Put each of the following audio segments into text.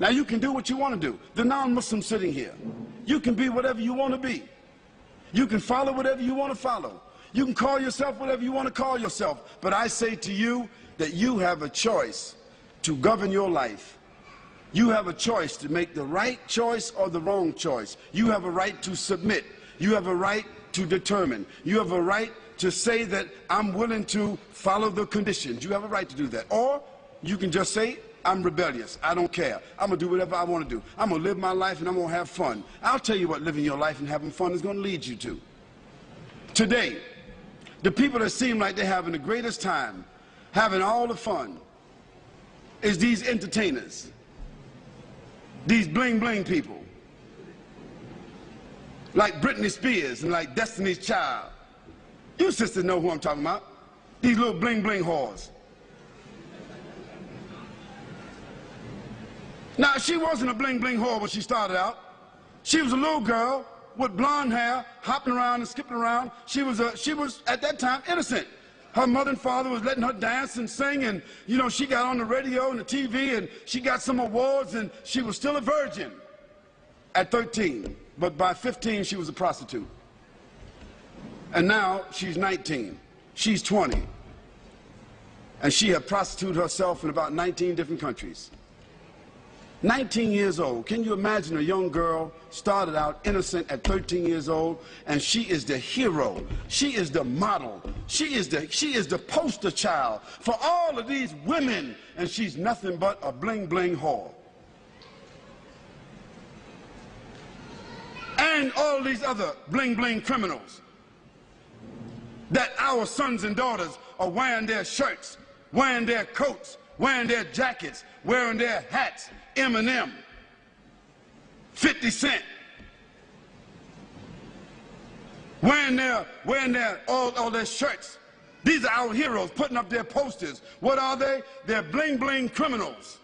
Now you can do what you want to do. The non-Muslim sitting here, you can be whatever you want to be. You can follow whatever you want to follow. You can call yourself whatever you want to call yourself. But I say to you that you have a choice to govern your life. You have a choice to make the right choice or the wrong choice. You have a right to submit. You have a right to determine. You have a right to say that I'm willing to follow the conditions. You have a right to do that. Or you can just say, I'm rebellious. I don't care. I'm going to do whatever I want to do. I'm going to live my life and I'm going to have fun. I'll tell you what living your life and having fun is going to lead you to. Today, the people that seem like they're having the greatest time, having all the fun, is these entertainers, these bling-bling people, like Britney Spears and like Destiny's Child. You sisters know who I'm talking about. These little bling-bling whores. Now, she wasn't a bling-bling whore when she started out. She was a little girl with blonde hair, hopping around and skipping around. She was, at that time, innocent. Her mother and father was letting her dance and sing, and, you know, she got on the radio and the TV, and she got some awards, and she was still a virgin at 13. But by 15, she was a prostitute. And now, she's 19. She's 20. And she had prostituted herself in about 19 different countries. 19 years old. Can you imagine a young girl started out innocent at 13 years old, and she is the hero. She is the model. She is the poster child for all of these women, and she's nothing but a bling-bling whore. And all these other bling-bling criminals that our sons and daughters are wearing their shirts, wearing their coats, wearing their jackets, wearing their hats. Eminem, 50 Cent, wearing all their shirts. These are our heroes putting up their posters. What are they? They're bling-bling criminals.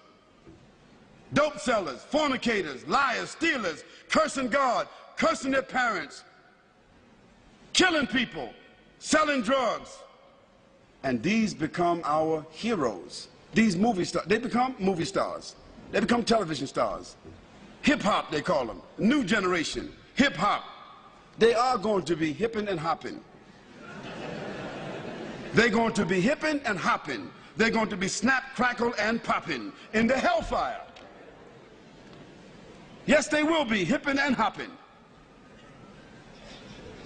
Dope sellers, fornicators, liars, stealers, cursing God, cursing their parents, killing people, selling drugs. And these become our heroes. These movie stars, they become movie stars. They become television stars. Hip-hop, they call them. New generation. Hip-hop. They are going to be hipping and hopping. They're going to be hipping and hopping. They're going to be snap, crackle, and popping in the hellfire. Yes, they will be hipping and hopping.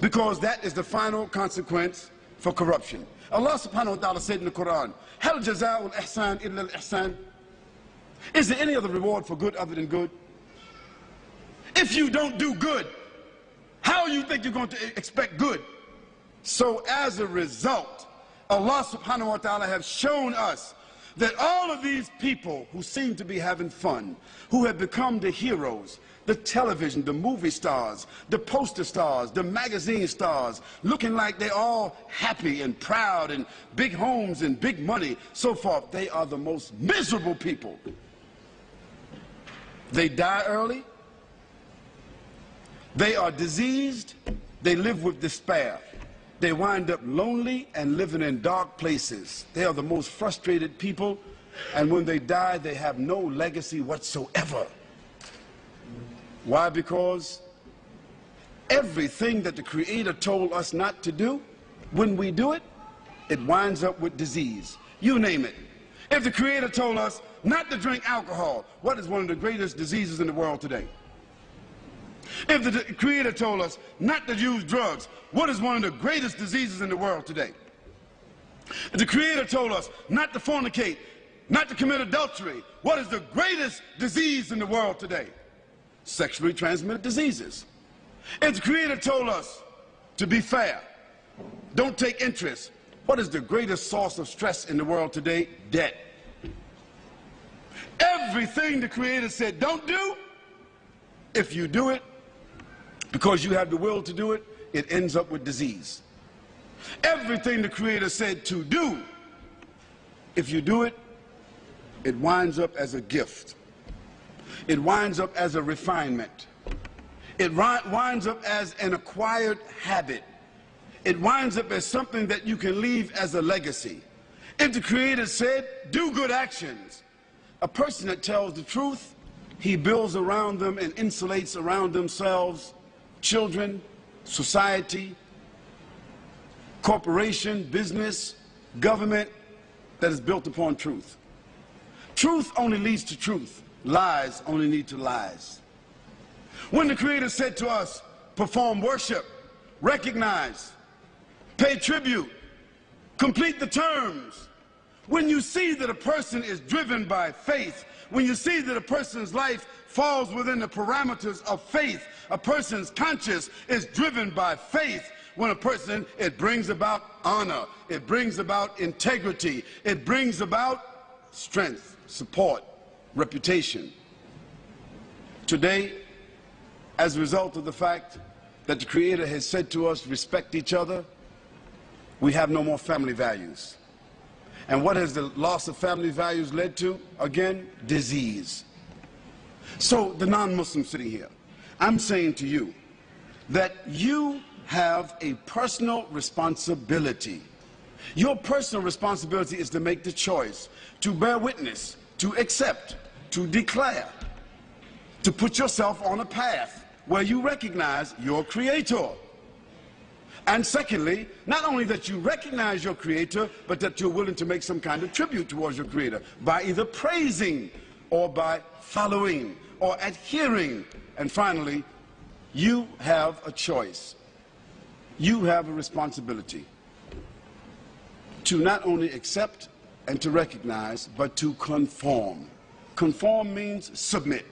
Because that is the final consequence for corruption. Allah subhanahu wa ta'ala said in the Quran, Hal jaza'ul ihsan illa al-ihsan. Is there any other reward for good other than good? If you don't do good, how do you think you're going to expect good? So as a result, Allah subhanahu wa ta'ala has shown us that all of these people who seem to be having fun, who have become the heroes, the television, the movie stars, the poster stars, the magazine stars, looking like they're all happy and proud and big homes and big money, so forth, they are the most miserable people. They die early, they are diseased, they live with despair. They wind up lonely and living in dark places. They are the most frustrated people, and when they die, they have no legacy whatsoever. Why? Because everything that the Creator told us not to do, when we do it, it winds up with disease. You name it. If the Creator told us not to drink alcohol, what is one of the greatest diseases in the world today? If the Creator told us not to use drugs, what is one of the greatest diseases in the world today? If the Creator told us not to fornicate, not to commit adultery, what is the greatest disease in the world today? Sexually transmitted diseases. If the Creator told us to be fair, don't take interest, what is the greatest source of stress in the world today? Debt. Everything the Creator said don't do, if you do it because you have the will to do it, it ends up with disease. Everything the Creator said to do, if you do it, it winds up as a gift. It winds up as a refinement. It winds up as an acquired habit. It winds up as something that you can leave as a legacy. If the Creator said, do good actions, a person that tells the truth He builds around them and insulates around themselves children, society, corporation, business, government that is built upon truth. Truth only leads to truth. Lies only lead to lies. When the Creator said to us, perform worship, recognize, pay tribute, complete the terms, when you see that a person is driven by faith, when you see that a person's life falls within the parameters of faith, a person's conscience is driven by faith, when a person, it brings about honor, it brings about integrity, it brings about strength, support, reputation. Today, as a result of the fact that the Creator has said to us, respect each other, we have no more family values. And what has the loss of family values led to? Again, disease. So the non-Muslim sitting here, I'm saying to you that you have a personal responsibility. Your personal responsibility is to make the choice, to bear witness, to accept, to declare, to put yourself on a path where you recognize your Creator. And secondly, not only that you recognize your Creator, but that you're willing to make some kind of tribute towards your Creator by either praising or by following or adhering. And finally, you have a choice. You have a responsibility to not only accept and to recognize, but to conform. Conform means submit.